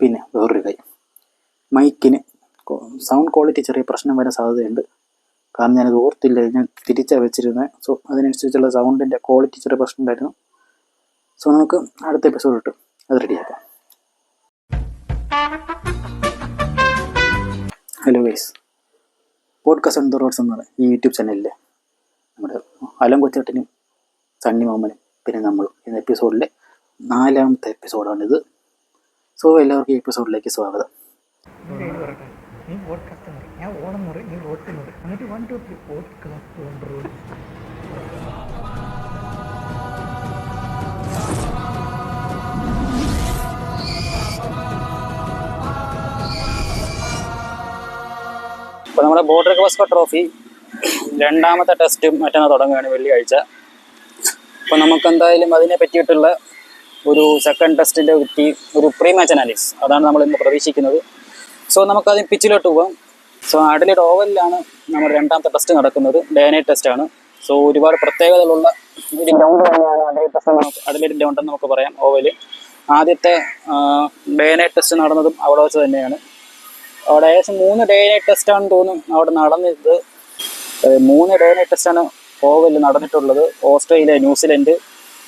പിന്നെ വേറൊരു കാര്യം, മൈക്കിന് സൗണ്ട് ക്വാളിറ്റി ചെറിയ പ്രശ്നം വരാൻ സാധ്യതയുണ്ട്. കാരണം ഞാനത് ഓർത്തില്ല, ഞാൻ തിരിച്ചാണ് വെച്ചിരുന്നത്. സോ അതിനനുസരിച്ചുള്ള സൗണ്ടിൻ്റെ ക്വാളിറ്റി ചെറിയ പ്രശ്നം ഉണ്ടായിരുന്നു. സോ നമുക്ക് അടുത്ത എപ്പിസോഡ് ഇട്ട് അത് റെഡിയാക്കാം. Hello guys, podcast on the roads എന്ന ഈ യൂട്യൂബ് ചാനലിലെ നമ്മുടെ അലം കൊച്ചേട്ടനും സണ്ണി മാമനും പിന്നെ നമ്മളും എന്ന എപ്പിസോഡിലെ 4ാമത്തെ എപ്പിസോഡാണിത്. സോ എല്ലാവർക്കും ഈ എപ്പിസോഡിലേക്ക് സ്വാഗതം. നീ പോഡ്കാസ്റ്റ് എന്ന് പറയും, ഞാൻ ഓണം എന്ന് പറയും, നീ റോഡ് എന്ന് പറയും, എന്നിട്ട് 1 2 3 പോഡ്കാസ്റ്റ് ഓൺ റോഡ്. ഇപ്പോൾ നമ്മുടെ ബോർഡർ ഗവാസ്കർ ട്രോഫി 2ാമത്തെ ടെസ്റ്റ് മറ്റന്നാൾ തുടങ്ങുകയാണ്, വെള്ളിയാഴ്ച. അപ്പോൾ നമുക്കെന്തായാലും അതിനെ പറ്റിയിട്ടുള്ള ഒരു സെക്കൻഡ് ടെസ്റ്റിൻ്റെ പറ്റി ഒരു പ്രീ മാച്ച് അനാലിസിസ് അതാണ് നമ്മൾ ഇന്ന് പ്രതീക്ഷിക്കുന്നത്. സോ നമുക്കതിന് പിച്ചിലോട്ട് പോകാം. സോ അഡലേഡ് ഓവലിലാണ് നമ്മുടെ 2ാമത്തെ ടെസ്റ്റ് നടക്കുന്നത്. ഡേ നൈറ്റ് ടെസ്റ്റാണ്. സോ ഒരുപാട് പ്രത്യേകതകളുള്ള ഒരു ഗ്രൗണ്ട് തന്നെയാണ് അഡലേഡ് ടെസ്റ്റ്. അഡലേഡ് ഗ്രൗണ്ട് എന്ന് നമുക്ക് പറയാം ഓവല്. ആദ്യത്തെ ഡേ നൈറ്റ് ടെസ്റ്റ് നടന്നതും അവിടെ വെച്ച് തന്നെയാണ്. അവിടെ ഏകദേശം 3 ഡേ നൈറ്റ് ടെസ്റ്റാണെന്ന് തോന്നും അവിടെ നടന്നത്. 3 ഡേ നൈറ്റ് ടെസ്റ്റാണ് ഓവലിൽ നടന്നിട്ടുള്ളത്. Australia, New Zealand,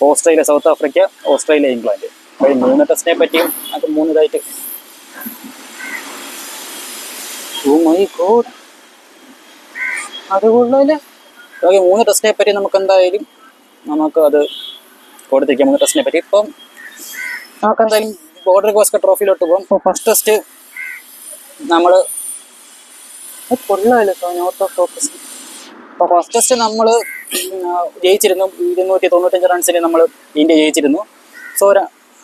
Australia, south Africa, Australia, England. അപ്പോൾ ഈ 3 ടെസ്റ്റിനെ പറ്റിയും അത് 3 ഇതായിട്ട് അതുകൊണ്ടല്ലേ 3 ടെസ്റ്റിനെ പറ്റി നമുക്ക് എന്തായാലും അത് കൊടുത്തിരിക്കാം. 3 ടെസ്റ്റിനെ പറ്റി ഇപ്പം നമുക്കെന്തായാലും ബോർഡർ ഗവാസ്കർ ട്രോഫിയിലോട്ട് പോകും. ഇപ്പോൾ ഫസ്റ്റ് ടെസ്റ്റ് നമ്മൾ നോർത്ത് ഓഫ് ഫോക്കസ്. അപ്പോൾ ഫസ്റ്റ് ടെസ്റ്റ് നമ്മൾ ജയിച്ചിരുന്നു. 295 റൺസിന് നമ്മൾ ഇന്ത്യ ജയിച്ചിരുന്നു. സോ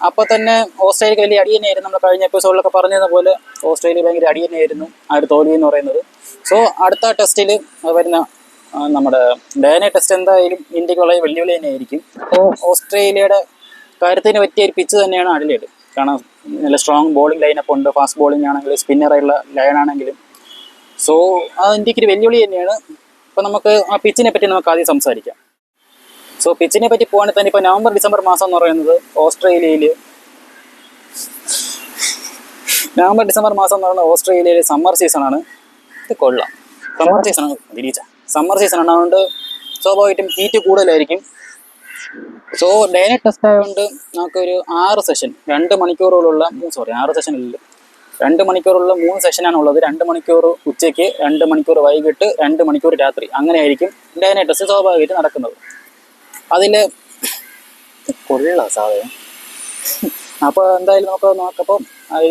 അപ്പോൾ തന്നെ ഓസ്ട്രേലിയക്ക് വലിയ അടി തന്നെയായിരുന്നു. നമ്മൾ കഴിഞ്ഞ എപ്പിസോഡിലൊക്കെ പറഞ്ഞത് പോലെ ഓസ്ട്രേലിയ ഭയങ്കര അടി തന്നെയായിരുന്നു ആ ഒരു തോൽവി എന്ന് പറയുന്നത്. സോ അടുത്ത ടെസ്റ്റിൽ വരുന്ന നമ്മുടെ ഡേ നൈറ്റ് ടെസ്റ്റ് എന്തായാലും ഇന്ത്യക്ക് വളരെ വെല്ലുവിളി തന്നെയായിരിക്കും. അപ്പോൾ ഓസ്ട്രേലിയയുടെ കാര്യത്തിന് പറ്റിയ ഒരു പിച്ച് തന്നെയാണ് അഡലേഡ്. കാരണം നല്ല സ്ട്രോങ് ബോളിംഗ് ലൈനപ്പ് ഉണ്ട്. ഫാസ്റ്റ് ബോളിംഗ് ആണെങ്കിലും സ്പിന്നറായുള്ള ലൈനാണെങ്കിലും. സോ അത് ഇന്ത്യക്ക് ഒരു വെല്ലുവിളി തന്നെയാണ്. അപ്പോൾ നമുക്ക് ആ പിച്ചിനെ പറ്റി നമുക്ക് ആദ്യം സംസാരിക്കാം. സോ പിച്ചിനെ പറ്റി പോകുകയാണെങ്കിൽ തന്നെ ഇപ്പോൾ നവംബർ ഡിസംബർ മാസം എന്ന് പറയുന്നത് ഓസ്ട്രേലിയയിൽ സമ്മർ സീസണാണ്. ഇത് കൊള്ളാം, സമ്മർ സീസണാണ് സമ്മർ സീസണാണ്. അതുകൊണ്ട് സ്വാഭാവികമായിട്ടും ഹീറ്റ് കൂടുതലായിരിക്കും. സോ ഡേ നൈറ്റ് ടെസ്റ്റ് ആയതുകൊണ്ട് നമുക്കൊരു 6 സെഷൻ 2 മണിക്കൂറുകളുള്ള 6 സെഷനില്ല 2 മണിക്കൂറുള്ള 3 സെഷനാണുള്ളത്. 2 മണിക്കൂർ ഉച്ചയ്ക്ക്, 2 മണിക്കൂർ വൈകിട്ട്, 2 മണിക്കൂർ രാത്രി. അങ്ങനെയായിരിക്കും ഡേ നൈറ്റ് ടെസ്റ്റ് സ്വാഭാവികമായിട്ട് നടക്കുന്നത്. അതിൽ കൊള്ളാം സാധനം. അപ്പോൾ എന്തായാലും നമുക്ക് നോക്കപ്പോൾ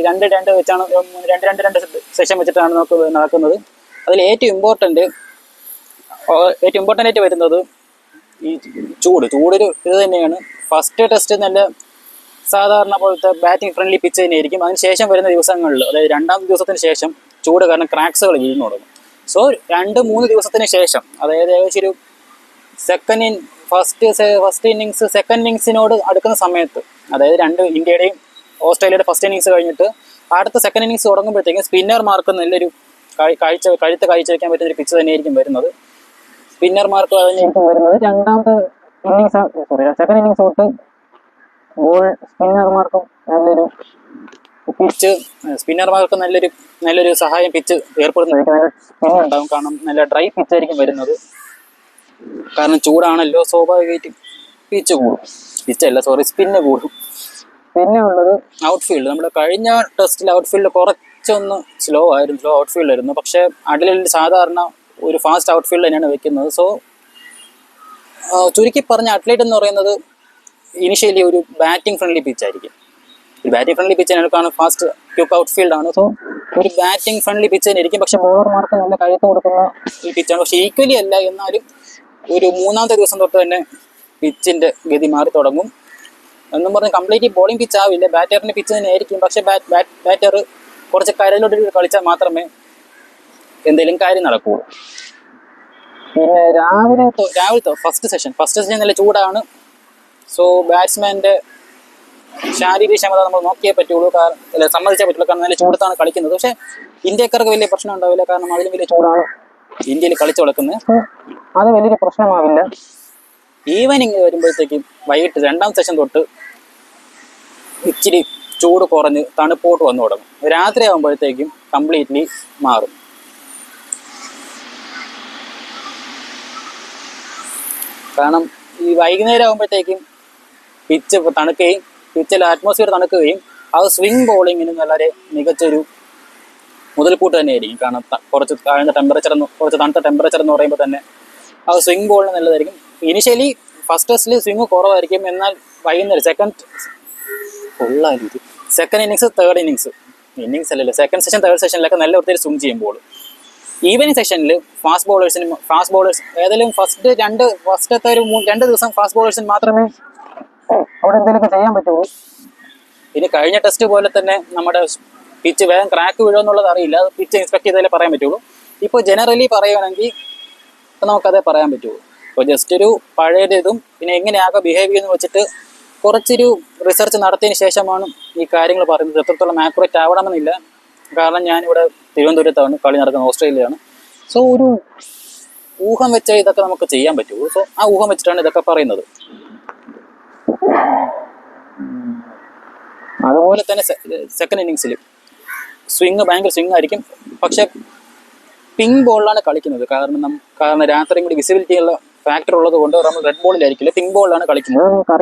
2 വെച്ചാണ് 2 സെഷൻ വെച്ചിട്ടാണ് നമുക്ക് നടക്കുന്നത്. അതിൽ ഏറ്റവും ഇമ്പോർട്ടൻ്റ് ആയിട്ട് വരുന്നത് ഈ ചൂടൊരു ഇത് തന്നെയാണ്. ഫസ്റ്റ് ടെസ്റ്റ് നല്ല സാധാരണ പോലത്തെ ബാറ്റിംഗ് ഫ്രണ്ട്ലി പിച്ച് തന്നെയായിരിക്കും. അതിനുശേഷം വരുന്ന ദിവസങ്ങളിൽ, അതായത് 2ാമത്തെ ദിവസത്തിന് ശേഷം ചൂട് കാരണം ക്രാക്സുകൾ വീഴുന്നു തുടങ്ങും. സോ 2-3 ദിവസത്തിന് ശേഷം, അതായത് ഏകദേശം ഒരു ഫസ്റ്റ് ഇന്നിങ്സ് സെക്കൻഡ് ഇന്നിങ്സിനോട് അടുക്കുന്ന സമയത്ത്, അതായത് ഇന്ത്യയുടെയും ഓസ്ട്രേലിയയുടെ ഫസ്റ്റ് ഇന്നിങ്സ് കഴിഞ്ഞിട്ട് അടുത്ത സെക്കൻഡ് ഇന്നിങ്സ് തുടങ്ങുമ്പോഴത്തേക്കും സ്പിന്നർമാർക്ക് നല്ലൊരു കഴുത്ത് കാഴ്ചവെക്കാൻ പറ്റുന്നൊരു പിച്ച് തന്നെയായിരിക്കും വരുന്നത്. സ്പിന്നർമാർക്ക് തന്നെയായിരിക്കും വരുന്നത്. സെക്കൻഡ് ഇന്നിങ്സ് തൊട്ട് സ്പിന്നർമാർക്കും നല്ലൊരു പിച്ച്, സ്പിന്നർമാർക്ക് നല്ലൊരു സഹായം പിച്ച് ഏർപ്പെടുന്നതായിരിക്കും. നല്ല സ്പിൻ ഉണ്ടാകും. കാരണം നല്ല ഡ്രൈ പിച്ചായിരിക്കും വരുന്നത്. കാരണം ചൂടാണല്ലോ, സ്വാഭാവികമായിട്ട് സ്പിന്ന് കൂടും. പിന്നെ ഉള്ളത് ഔട്ട്ഫീൽഡ്. നമ്മുടെ കഴിഞ്ഞ ടെസ്റ്റിൽ ഔട്ട്ഫീൽഡ് കുറച്ചൊന്ന് സ്ലോ ഔട്ട്ഫീൽഡ് ആയിരുന്നു. പക്ഷേ അഡലേഡിൽ സാധാരണ ഒരു ഫാസ്റ്റ് ഔട്ട്ഫീൽഡ് തന്നെയാണ് വെക്കുന്നത്. സോ ചുരുക്കി പറഞ്ഞ അഡലേഡ് എന്ന് പറയുന്നത് ഇനിഷ്യലി ഒരു ബാറ്റിംഗ് ഫ്രണ്ട്ലി പിച്ചായിരിക്കും. ഒരു ബാറ്റിംഗ് ഫ്രണ്ട്ലി പിച്ച് തന്നെയാണ്. കാരണം ഫാസ്റ്റ് ക്വിക്ക് ഔട്ട്ഫീൽഡാണ്. സോ ഒരു ബാറ്റിംഗ് ഫ്രണ്ട്ലി പിച്ച് തന്നെ ആയിരിക്കും. പക്ഷേ ബോളർമാർക്ക് നല്ല കഴുത്ത് കൊടുക്കുന്ന ഈ പിച്ചാണ്. പക്ഷേ ഈക്വലി അല്ല. എന്നാലും ഒരു 3ാമത്തെ ദിവസം തൊട്ട് തന്നെ പിച്ചിൻ്റെ ഗതി മാറി തുടങ്ങും. എന്നും പറഞ്ഞ് കംപ്ലീറ്റ് ബോളിംഗ് പിച്ച് ആവില്ല, ബാറ്ററിൻ്റെ പിച്ച് തന്നെ ആയിരിക്കും. പക്ഷേ ബാറ്റർ കുറച്ച് കരയിലോട്ട് കളിച്ചാൽ മാത്രമേ എന്തെങ്കിലും കാര്യം നടക്കുകയുള്ളൂ. പിന്നെ രാവിലത്തെ ഫസ്റ്റ് സെഷൻ നല്ല ചൂടാണ്. സോ ബാറ്റ്സ്മാൻ്റെ ശാരീരിക ക്ഷമത നമ്മൾ നോക്കിയേ പറ്റുള്ളൂ. സമ്മതിച്ചേ പറ്റുള്ളൂ. കാരണം നല്ല ചൂടത്താണ് കളിക്കുന്നത്. പക്ഷേ ഇന്ത്യക്കാർക്ക് വലിയ പ്രശ്നം ഉണ്ടാവില്ല. കാരണം അതിലും വലിയ ചൂടാണ് ഇന്ത്യയിൽ കളിച്ചു കൊടുക്കുന്നത്. അത് വലിയൊരു പ്രശ്നമാവില്ല. ഈവനിങ് വരുമ്പോഴത്തേക്കും വൈകിട്ട് 2ാം സെഷൻ തൊട്ട് ഇച്ചിരി ചൂട് കുറഞ്ഞ് തണുപ്പോട്ട് വന്നു തുടങ്ങും. രാത്രി ആകുമ്പോഴത്തേക്കും കംപ്ലീറ്റ്ലി മാറും. കാരണം ഈ വൈകുന്നേരം ആകുമ്പോഴത്തേക്കും പിച്ച് തണുക്കുകയും പിച്ചിലെ അറ്റ്മോസ്ഫിയർ തണുക്കുകയും അത് സ്വിംഗ് ബോളിങ്ങിന് വളരെ മികച്ചൊരു മുതൽക്കൂട്ട് തന്നെയായിരിക്കും. കാരണം കുറച്ച് താഴ്ന്ന ടെമ്പറേച്ചർ, കുറച്ച് തണുത്ത ടെമ്പറേച്ചർ എന്ന് പറയുമ്പോൾ തന്നെ അത് സ്വിംഗ് ബോളിന് നല്ലതായിരിക്കും. ഇനിഷ്യലി ഫസ്റ്റ് ടെസ്റ്റിൽ സ്വിംഗ് കുറവായിരിക്കും, എന്നാൽ വൈകുന്നേരം സെക്കൻഡ് ഇന്നിങ്സ് തേർഡ് ഇന്നിങ്സ് അല്ലല്ലോ, സെക്കൻഡ് സെഷൻ തേർഡ് സെഷനിലൊക്കെ നല്ല ഒത്തിരി സ്വിംഗ് ചെയ്യുമ്പോൾ ഈവനിങ് സെഷനിൽ ഫാസ്റ്റ് ബോളേഴ്സ് ഏതെങ്കിലും ഫസ്റ്റത്തെ ഒരു 2 ദിവസം ഫാസ്റ്റ് ബോളേഴ്സിന് മാത്രമേ അവിടെ എന്തെങ്കിലുമൊക്കെ ചെയ്യാൻ പറ്റുള്ളൂ. ഇനി കഴിഞ്ഞ ടെസ്റ്റ് പോലെ തന്നെ നമ്മുടെ പിച്ച് വേഗം ക്രാക്ക് വീഴുമെന്നുള്ളത് അറിയില്ല, അത് പിച്ച് ഇൻസ്പെക്ട് ചെയ്താലേ പറയാൻ പറ്റുള്ളൂ. ഇപ്പോൾ ജനറലി പറയുകയാണെങ്കിൽ ഇപ്പം നമുക്കതേ പറയാൻ പറ്റുള്ളൂ. ഇപ്പോൾ ജസ്റ്റ് ഒരു പഴയതും പിന്നെ എങ്ങനെയാകെ ബിഹേവ് ചെയ്യുന്നു വെച്ചിട്ട് കുറച്ചൊരു റിസർച്ച് നടത്തിയതിന് ശേഷമാണ് ഈ കാര്യങ്ങൾ പറയുന്നത്. എത്രത്തോളം ആക്യുറേറ്റ് ആവണമെന്നില്ല, കാരണം ഞാനിവിടെ തിരുവനന്തപുരത്താണ്, കളി നടക്കുന്നത് ഓസ്ട്രേലിയയാണ്. സോ ഒരു ഊഹം വെച്ചേ ഇതൊക്കെ നമുക്ക് ചെയ്യാൻ പറ്റുള്ളൂ. സോ ആ ഊഹം വെച്ചിട്ടാണ് ഇതൊക്കെ പറയുന്നത്. അതുപോലെ തന്നെ സെക്കൻഡ് ഇന്നിങ്സിൽ ഭയങ്കര സ്വിംഗ് ആയിരിക്കും. പക്ഷെ പിങ്ക് ബോളിലാണ് കളിക്കുന്നത്. കാരണം രാത്രിയും കൂടി വിസിബിലിറ്റി ഉള്ള ഫാക്ടർ ഉള്ളത് കൊണ്ട് നമ്മൾ റെഡ് ബോളിലായിരിക്കില്ല, പിങ്ക് ബോളിലാണ് കളിക്കുന്നത്. നമുക്ക്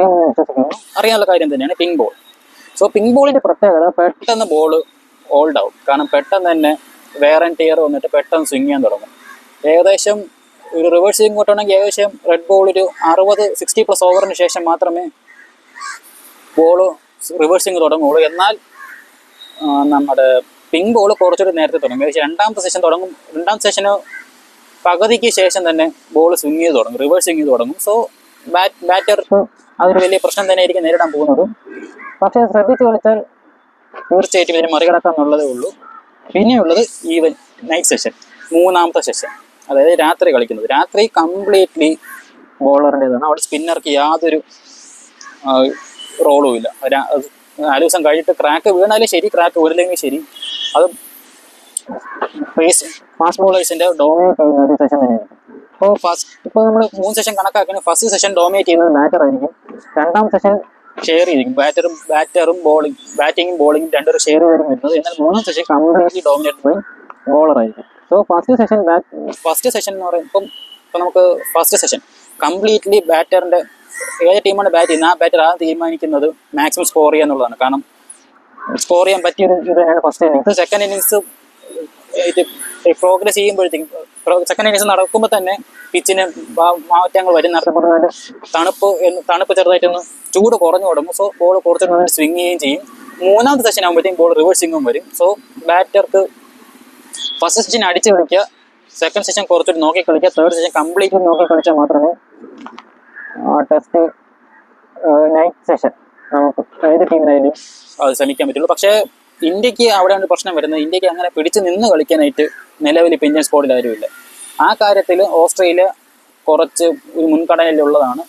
അറിയാനുള്ള കാര്യം തന്നെയാണ് പിങ്ക് ബോൾ. സോ പിങ്ക് ബോളിന്റെ പ്രത്യേകത പെട്ടെന്ന് ബോൾ ഓൾഡ് ആവും. കാരണം പെട്ടെന്ന് തന്നെ വെയർ ആൻഡ് ടിയർ വന്നിട്ട് പെട്ടെന്ന് സ്വിങ് ചെയ്യാൻ തുടങ്ങും. ഏകദേശം ഒരു റിവേഴ്സ് സ്വിങ് കൊട്ടാണെങ്കിൽ ഏകദേശം റെഡ് ബോൾ ഒരു 60-60+ ഓവറിന് ശേഷം മാത്രമേ ബോൾ റിവേഴ്സ് സ്വിങ് തുടങ്ങുള്ളൂ. എന്നാൽ നമ്മുടെ പിങ്ക് ബോൾ കുറച്ചുകൂടി നേരത്തെ തുടങ്ങും. ഏകദേശം രണ്ടാമത്തെ സെഷന് പകുതിക്ക് ശേഷം തന്നെ ബോൾ സ്വിങ് ചെയ്ത് തുടങ്ങും, റിവേഴ്സ് സ്വിങ് ചെയ്ത് തുടങ്ങും. സോ ബാറ്റർക്ക് അതൊരു വലിയ പ്രശ്നം തന്നെ ആയിരിക്കും നേരിടാൻ പോകുന്നത്. പക്ഷേ ശ്രദ്ധിച്ച് കളിച്ചാൽ തീർച്ചയായിട്ടും ഇതിനെ മറികടക്കാന്നുള്ളതേ ഉള്ളൂ. പിന്നെയുള്ളത് നൈറ്റ് സെഷൻ, 3ാമത്തെ സെഷൻ, അതായത് രാത്രി കളിക്കുന്നത്. രാത്രി കംപ്ലീറ്റ്ലി ബോളറിൻ്റെതാണ്. അവിടെ സ്പിന്നർക്ക് യാതൊരു റോളും ഇല്ല. 4 ദിവസം കഴിഞ്ഞിട്ട് ക്രാക്ക് വീണാലും ശരി, ക്രാക്ക് വീണില്ലെങ്കിൽ ശരി, അത് ഫാസ്റ്റ് ബോളേഴ്സിന്റെ ഡോമിനേറ്റ് ചെയ്യുന്ന ഒരു സെഷൻ തന്നെയായിരിക്കും. ഇപ്പോൾ നമ്മൾ 3 സെഷൻ കണക്കാക്കുന്നത് ഫസ്റ്റ് സെഷൻ ഡോമിനേറ്റ് ചെയ്യുന്നത് ബാറ്റർ ആയിരിക്കും. 2ാം സെഷൻ ഷെയർ ചെയ്തിരിക്കും, ബാറ്റിങ്ങും ബോളിങ്ങും രണ്ടൊരു ഷെയർ ആയിരിക്കും വരുന്നത്. എന്നാൽ 3ാം session completely dominate by bowler ആയിരിക്കും. സോ ഫസ്റ്റ് സെഷൻ എന്ന് പറയുമ്പോൾ നമുക്ക് ഫസ്റ്റ് സെഷൻ കംപ്ലീറ്റ്ലി ബാറ്ററിന്റെ ഏത് ടീമാണ് ബാറ്റ് ചെയ്യുന്നത് ആ ബാറ്റർ ആദ്യം തീരുമാനിക്കുന്നത് മാക്സിമം സ്കോർ ചെയ്യുക എന്നുള്ളതാണ്. കാരണം സ്കോർ ചെയ്യാൻ പറ്റിയൊരു ഇത് തന്നെയാണ് first innings. Second innings progress ചെയ്യുമ്പോഴത്തേക്കും സെക്കൻഡ് ഇന്നിങ്സ് നടക്കുമ്പോൾ തന്നെ പിച്ചിന് മാറ്റങ്ങൾ വരും. നഷ്ടപ്പെടുന്നതിന് തണുപ്പ് ചെറുതായിട്ടൊന്ന് ചൂട് കുറഞ്ഞു തുടങ്ങും. സോ ബോൾ കുറച്ചുകൂടി സ്വിങ് ചെയ്യുകയും ചെയ്യും. 3ാമത്തെ സെഷൻ ആകുമ്പോഴത്തേക്കും ബോൾ റിവേഴ്സ് സ്വിങ്ങും വരും. സോ ബാറ്റർക്ക് ഫസ്റ്റ് സെഷൻ അടിച്ച് കളിക്കുക, സെക്കൻഡ് സെഷൻ കുറച്ചുകൂടി നോക്കി കളിക്കുക, തേർഡ് സെഷൻ കംപ്ലീറ്റ് നോക്കി കളിച്ചാൽ മാത്രമേ ടെസ്റ്റ് നൈറ്റ് സെഷൻ നമുക്ക് ഏത് ടീമിനായാലും അത് ശ്രമിക്കാൻ പറ്റുള്ളൂ. പക്ഷേ ഇന്ത്യക്ക് അവിടെയാണ് പ്രശ്നം വരുന്നത്. ഇന്ത്യക്ക് അങ്ങനെ പിടിച്ച് നിന്ന് കളിക്കാനായിട്ട് നിലവിൽ ഇപ്പോൾ ഇന്ത്യൻ സ്ക്വാഡിൽ ആരുമില്ല. ആ കാര്യത്തിൽ ഓസ്ട്രേലിയ കുറച്ച് ഒരു മുൻഗണനയിലുള്ളതാണ്.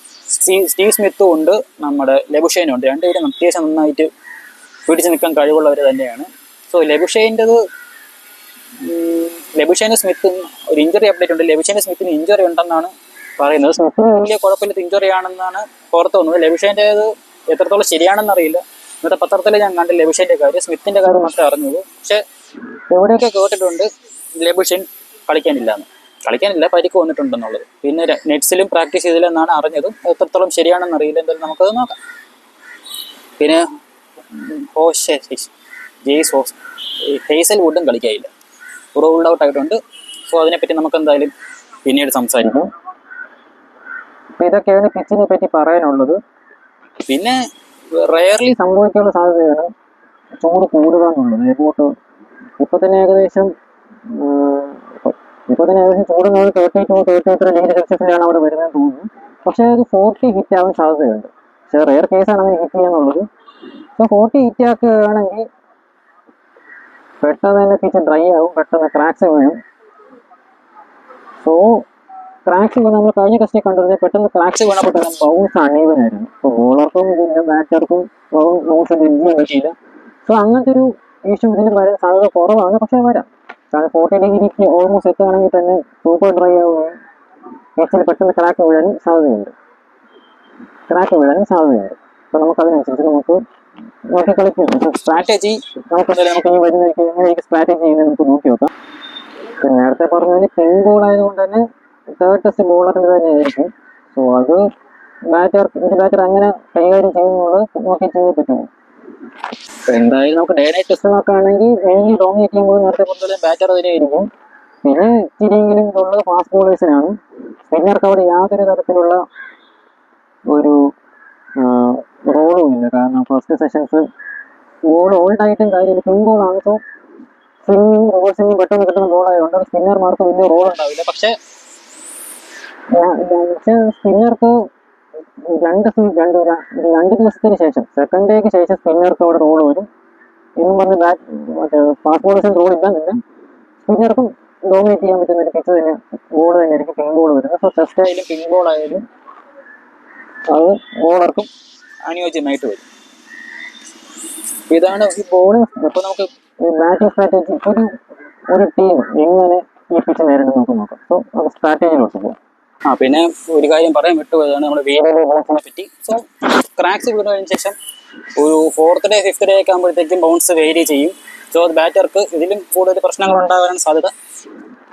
സ്റ്റീവ് സ്മിത്തും ഉണ്ട്, നമ്മുടെ ലബുഷൈനും ഉണ്ട്. രണ്ടുപേരും അത്യാവശ്യം നന്നായിട്ട് പിടിച്ച് നിൽക്കാൻ കഴിവുള്ളവർ തന്നെയാണ്. സോ ലബുഷൈനും സ്മിത്തും ഒരു ഇഞ്ചുറി അപ്ഡേറ്റ് ഉണ്ട്. ലബുഷൈനും സ്മിത്തിന് ഇഞ്ചുറി ഉണ്ടെന്നാണ് പറയുന്നത്. സ്മിത്തിന് വലിയ കുഴപ്പമില്ലാത്ത ഇഞ്ചുറി ആണെന്നാണ് പുറത്ത് വന്നത്. ലബുഷൈൻ്റേത് എത്രത്തോളം ശരിയാണെന്നറിയില്ല. ഇന്നത്തെ പത്രത്തിൽ ഞാൻ കണ്ട ലബുഷൈൻ്റെ കാര്യം, സ്മിത്തിൻ്റെ കാര്യം മാത്രമേ അറിഞ്ഞുള്ളൂ. പക്ഷെ എവിടെയൊക്കെ കേട്ടിട്ടുണ്ട് ലബുഷൈൻ കളിക്കാനില്ല, പരിക്ക് വന്നിട്ടുണ്ടെന്നുള്ളത്. പിന്നെ നെറ്റ്സിലും പ്രാക്ടീസ് ചെയ്തില്ലെന്നാണ് അറിഞ്ഞത്. എത്രത്തോളം ശരിയാണെന്ന് അറിയില്ല. എന്തായാലും നമുക്കത് നോക്കാം. പിന്നെ ഹേസൽവുഡും കളിക്കാനില്ല, റൂൾഡ് ഔട്ട് ആയിട്ടുണ്ട്. സോ അതിനെപ്പറ്റി നമുക്ക് എന്തായാലും പിന്നീട് സംസാരിക്കും. അപ്പോൾ ഇതൊക്കെയാണ് പിച്ചിനെ പറ്റി പറയാനുള്ളത്. പിന്നെ റെയർലി സംഭവിക്കാനുള്ള സാധ്യതയാണ് ചൂട് കൂടുക എന്നുള്ളത്. ഇപ്പോൾ തന്നെ ഏകദേശം ചൂട് 32-33 ഡിഗ്രി സെൽഷ്യസിലാണ് അവിടെ വരുന്നതെന്ന് തോന്നുന്നു. പക്ഷേ അത് 40 ഹിറ്റ് ആവാൻ സാധ്യതയുണ്ട്. പക്ഷേ റെയർ കേസാണ് അങ്ങനെ ഹിറ്റ് ചെയ്യാന്നുള്ളത്. അപ്പോൾ 40 ഹിറ്റ് ആക്കുകയാണെങ്കിൽ പെട്ടെന്ന് തന്നെ പിച്ച് ഡ്രൈ ആവും, പെട്ടെന്ന് ക്രാക്സ് വീഴും. സോ ക്രാക്സ് വീണ് നമ്മൾ കഴിഞ്ഞ ടെസ്റ്റിൽ കണ്ടിരുന്നത് പെട്ടെന്ന് ക്രാക്സ് വീണപ്പോൾ തന്നെ ബൗൺസ് അണീവനായിരുന്നു. ഇപ്പോൾ ബോളർക്കും ഇതില്ല, ബാറ്റർക്കും ബൗൺസ് ചെയ്യാൻ പറ്റിയില്ല. സോ അങ്ങനത്തെ ഒരു ഇഷ്യൂ ഇതിന് വരാൻ സാധ്യത കുറവാണ്. പക്ഷേ വരാം. കാരണം 40 ഡിഗ്രിക്ക് ഓൾമോസ്റ്റ് എത്തുകയാണെങ്കിൽ തന്നെ സൂപ്പർ ഡ്രൈ ആവുകയും പിച്ചിൽ പെട്ടെന്ന് ക്രാക്ക് വീഴാനും സാധ്യതയുണ്ട്. അപ്പോൾ നമുക്കതിനനുസരിച്ച് നമുക്ക് നോക്കി കളിക്കും. സ്ട്രാറ്റജി നമുക്ക് ഈ വരുന്നതൊക്കെ എങ്ങനെയൊക്കെ സ്ട്രാറ്റജി ചെയ്യുന്നത് നമുക്ക് നോക്കി നോക്കാം. നേരത്തെ പറഞ്ഞാൽ പിൻ ബോൾ ആയതുകൊണ്ട് തന്നെ തേർഡ് ടെസ്റ്റ് ബോളറിന് തന്നെയായിരിക്കും. സോ അത് ബാറ്റർ അങ്ങനെ കൈകാര്യം ചെയ്യുന്നത് നോക്കി ചെയ്തേ പറ്റുമോ. എന്തായാലും നമുക്ക് ഡേ നൈറ്റ് ടെസ്റ്റ് നോക്കുകയാണെങ്കിൽ മെയിൻലി ഡോമിനേറ്റ് ചെയ്യുമ്പോൾ നേരത്തെ പറഞ്ഞാൽ ബാറ്റർ തന്നെയായിരിക്കും. പിന്നെ ഇച്ചിരിയെങ്കിലും ഇതുള്ളത് ഫാസ്റ്റ് ബോളേഴ്സിനാണ്. സ്പിന്നർക്ക് അവിടെ യാതൊരു തരത്തിലുള്ള ഒരു റോളും ഇല്ല. കാരണം ഫസ്റ്റ് സെഷൻസ് ബോൾ ഓൾഡായിട്ടും കാര്യമില്ല, പിൻ ബോളാണ്. സോ സ്വിങ്ങിങ് റിവേഴ്സിങ്ങും പെട്ടെന്ന് കിട്ടുന്ന ബോളായതുകൊണ്ട് സ്പിന്നർമാർക്ക് വലിയ റോൾ ഉണ്ടാവില്ല. പക്ഷെ സ്പിന്നർക്ക് രണ്ട് ദിവസത്തിന് ശേഷം, സെക്കൻഡ് ഡേക്ക് ശേഷം സ്പിന്നർക്ക് അവിടെ റോൾ വരും എന്നും പറഞ്ഞ് ഫാസ്റ്റ് ബോളേഴ്സിന് റോൾ ഇല്ലെന്നില്ല. സ്പിന്നർക്കും ഡോമിനേറ്റ് ചെയ്യാൻ പറ്റുന്ന ഒരു പിച്ച് തന്നെ ബോൾ തന്നെയായിരിക്കും പിൻ ബോൾ വരുന്നത്. സോ ടെസ്റ്റ് ആയാലും പിൻ ബോൾ ആയാലും അത് ബോളർക്കും അനുയോജ്യമായിട്ട് വരും. ഇതാണ് ഈ ബോളിംഗ്. ഇപ്പോൾ നമുക്ക് ബാറ്റിംഗ് സ്ട്രാറ്റജി ഒരു ടീം എങ്ങനെ ഈ പിച്ച് നേരിടും നമുക്ക് നോക്കാം. സോ അത് സ്ട്രാറ്റജിയിലോട്ട് പോകും. പിന്നെ ഒരു കാര്യം പറയാൻ വിട്ടുപോയതാണ് നമ്മുടെ വേരിയബിൾ ബൗൺസിനെ പറ്റി. സോ ക്രാക്സ് വീണതിന് ശേഷം ഒരു 4th ഡേ 5th ഡേ ഒക്കെ ആകുമ്പോഴത്തേക്കും ബൗൺസ് വേരി ചെയ്യും. സോ അത് ബാറ്റർക്ക് ഇതിലും കൂടുതൽ പ്രശ്നങ്ങൾ ഉണ്ടാകാൻ സാധ്യത.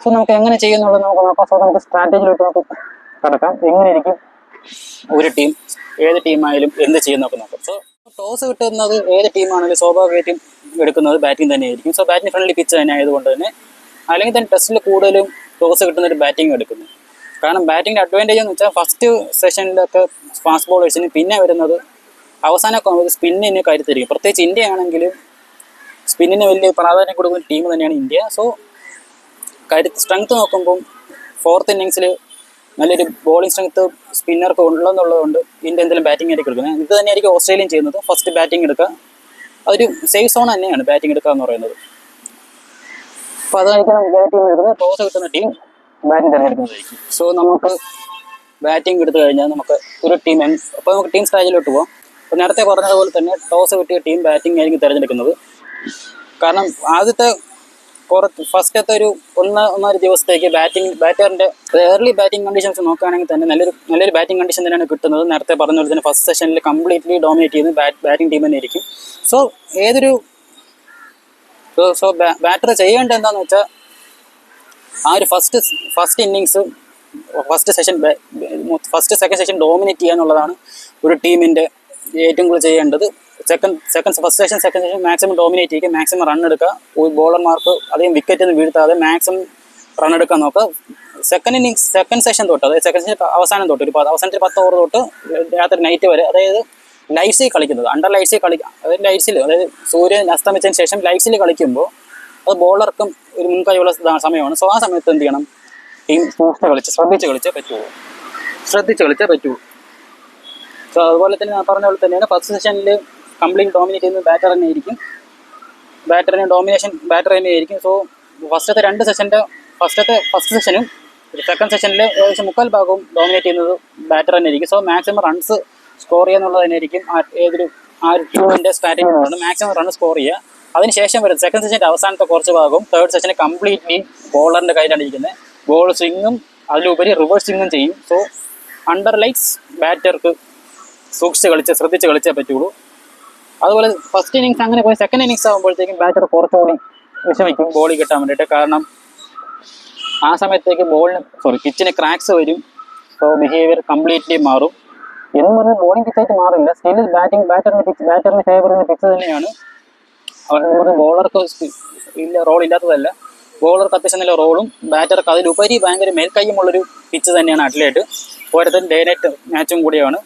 സോ നമുക്ക് എങ്ങനെ ചെയ്യുന്നുള്ളത് നമുക്ക് നോക്കാം. സോ നമുക്ക് സ്ട്രാറ്റജിയിലോട്ട് നമുക്ക് കടക്കാം. എങ്ങനെയായിരിക്കും ഒരു ടീം, ഏത് ടീമായാലും എന്ത് ചെയ്യുന്നൊക്കെ നോക്കാം. സോ ടോസ് കിട്ടുന്നത് ഏത് ടീമാണെങ്കിലും സ്വാഭാവികമായിട്ടും എടുക്കുന്നത് ബാറ്റിംഗ് തന്നെയായിരിക്കും. സോ ബാറ്റിംഗ് ഫ്രണ്ട്ലി പിച്ച് തന്നെ ആയതുകൊണ്ട് തന്നെ, അല്ലെങ്കിൽ തന്നെ ടെസ്റ്റിൽ കൂടുതലും ടോസ് കിട്ടുന്ന ഒരു ബാറ്റിംഗ് എടുക്കുന്നു. കാരണം ബാറ്റിങ്ങിൻ്റെ അഡ്വാൻറ്റേജ് എന്ന് വെച്ചാൽ ഫസ്റ്റ് സെഷനിലൊക്കെ ഫാസ്റ്റ് ബോളേഴ്സിന്, പിന്നെ വരുന്നത് അവസാനമൊക്കെ സ്പിന്നിന് കരുത്തിരിക്കും. പ്രത്യേകിച്ച് ഇന്ത്യ ആണെങ്കിലും സ്പിന്നിന് വലിയ പ്രാധാന്യം കൊടുക്കുന്ന ടീം തന്നെയാണ് ഇന്ത്യ. സോ സ്ട്രെങ്ത് നോക്കുമ്പം 4th ഇന്നിങ്സിൽ നല്ലൊരു ബോളിംഗ് സ്ട്രെങ്ത് സ്പിന്നർക്ക് ഉള്ളതെന്നുള്ളതുകൊണ്ട് ഇന്ത്യ എന്തെങ്കിലും ബാറ്റിംഗ് ആയിരിക്കും എടുക്കുന്നത്. ഇത് തന്നെയായിരിക്കും ഓസ്ട്രേലിയൻ ചെയ്യുന്നത്. ഫസ്റ്റ് ബാറ്റിംഗ് എടുക്കുക, അതൊരു സേഫ് സോൺ തന്നെയാണ് ബാറ്റിംഗ് എടുക്കുക എന്ന് പറയുന്നത്. അപ്പോൾ അതായിരിക്കും ബാറ്റിംഗ് എടുക്കുന്നത്. ടോസ് കിട്ടുന്ന ടീം ബാറ്റിംഗ് തിരഞ്ഞെടുക്കുന്നതായിരിക്കും. സോ നമുക്ക് ബാറ്റിംഗ് എടുത്തു കഴിഞ്ഞാൽ നമുക്ക് ഒരു ടീം, അപ്പോൾ നമുക്ക് ടീം സ്ട്രാറ്റജിയിലോട്ട് പോകാം. അപ്പോൾ നേരത്തെ പറഞ്ഞതുപോലെ തന്നെ ടോസ് കിട്ടിയ ടീം ബാറ്റിംഗ് ആയിരിക്കും തിരഞ്ഞെടുക്കുന്നത്. കാരണം ആദ്യത്തെ ഫസ്റ്റത്തെ ഒരു ഒന്നര ദിവസത്തേക്ക് ബാറ്ററിൻ്റെ ഏർലി ബാറ്റിംഗ് കണ്ടീഷൻസ് നോക്കുകയാണെങ്കിൽ തന്നെ നല്ലൊരു ബാറ്റിംഗ് കണ്ടീഷൻ തന്നെയാണ് കിട്ടുന്നത്. നേരത്തെ പറഞ്ഞ പോലെ തന്നെ ഫസ്റ്റ് സെഷനിൽ കംപ്ലീറ്റ്ലി ഡോമിനേറ്റ് ചെയ്യുന്നത് ബാറ്റിംഗ് ടീം തന്നെ ആയിരിക്കും. സോ ബാറ്റർ ചെയ്യേണ്ടത് എന്താണെന്ന് വെച്ചാൽ ആ ഒരു first innings first second session dominate ചെയ്യുക എന്നുള്ളതാണ് ഒരു ടീമിൻ്റെ ഏറ്റവും കൂടുതൽ ചെയ്യേണ്ടത്. First session second session maximum dominate ചെയ്യുക, മാക്സിമം റൺ എടുക്കുക. ഒരു ബോളർമാർക്ക് അധികം വിക്കറ്റൊന്നും വീഴ്ത്താതെ മാക്സിമം റൺ എടുക്കാൻ നോക്കുക. സെക്കൻഡ് സെഷൻ തൊട്ട്, അതായത് സെക്കൻഡ് സെഷൻ അവസാനം തൊട്ട് അവസാനത്തിൽ 10 ഓവർ തൊട്ട് രാത്രി നൈറ്റ് വരെ, അതായത് ലൈറ്റ്സിൽ കളിക്കുന്നത്, അണ്ടർ ലൈറ്റ്സിൽ അതായത് ലൈറ്റ്സിൽ, അതായത് സൂര്യൻ അസ്തമിച്ചതിന് ശേഷം ലൈറ്റ്സിൽ കളിക്കുമ്പോൾ അത് ബോളർക്കും ഒരു മുൻകൈയുള്ള സമയമാണ്. സോ ആ സമയത്ത് എന്ത് ചെയ്യണം, ടീം ശ്രദ്ധിച്ച് കളിച്ചേ പറ്റുള്ളൂ. സോ അതുപോലെ തന്നെ ഞാൻ പറഞ്ഞ പോലെ തന്നെയാണ് ഫസ്റ്റ് സെഷനിൽ കംപ്ലീറ്റ് ഡോമിനേറ്റ് ചെയ്യുന്നത് ബാറ്റർ തന്നെയായിരിക്കും. ബാറ്റർ തന്നെയായിരിക്കും. സോ ഫസ്റ്റ് സെഷനും സെക്കൻഡ് സെഷനിൽ ഏകദേശം 3/4 ഭാഗവും ഡോമിനേറ്റ് ചെയ്യുന്നത് ബാറ്റർ തന്നെയായിരിക്കും. സോ മാക്സിമം റൺസ് സ്കോർ ചെയ്യുക എന്നുള്ളത് തന്നെയായിരിക്കും ആ ഒരു ടീമിൻ്റെ സ്ട്രാറ്റജി എന്നുള്ളത്. മാക്സിമം റൺ സ്കോർ ചെയ്യുക. അതിനുശേഷം വരുന്നത് സെക്കൻഡ് സെഷൻ്റെ അവസാനത്തെ കുറച്ച് ഭാഗവും തേർഡ് സെഷന് കംപ്ലീറ്റ്ലി ബോളറിൻ്റെ കയ്യിലാണ് ഇരിക്കുന്നത്. ബോൾ സ്വിങ്ങും അതിലുപരി റിവേഴ്സ് സ്വിങ്ങും ചെയ്യും. സോ അണ്ടർ ലൈറ്റ്സ് ബാറ്റർക്ക് ശ്രദ്ധിച്ച് കളിച്ചേ പറ്റുള്ളൂ. അതുപോലെ ഫസ്റ്റ് ഇന്നിങ്സ് അങ്ങനെ പോയി സെക്കൻഡ് ഇന്നിങ്സ് ആകുമ്പോഴത്തേക്കും ബാറ്റർ കുറച്ചുകൂടി വിഷമിക്കും ബോളിൽ കിട്ടാൻ വേണ്ടിയിട്ട്. കാരണം ആ സമയത്തേക്ക് പിച്ചിന് ക്രാക്സ് വരും. സോ ബിഹേവിയർ കംപ്ലീറ്റ്ലി മാറും. എന്ന് പറഞ്ഞാൽ ബോളിംഗ് പിച്ചായിട്ട് മാറില്ല, സ്റ്റിൽ ബാറ്ററിന് ഫേവർ ചെയ്യുന്ന പിച്ച് തന്നെയാണ്. ബോളർക്ക് റോൾ ഇല്ലാത്തതല്ല, ബോളർക്ക് അത്യാവശ്യം നല്ല റോളും ബാറ്റർക്ക് അതിലുപരി ഭയങ്കര മേൽക്കൈയുമുള്ളൊരു പിച്ച് തന്നെയാണ് അഡ്ലേഡ്. പോരാത്തതിന് ഡേ നൈറ്റ് മാച്ചും കൂടിയാണ്.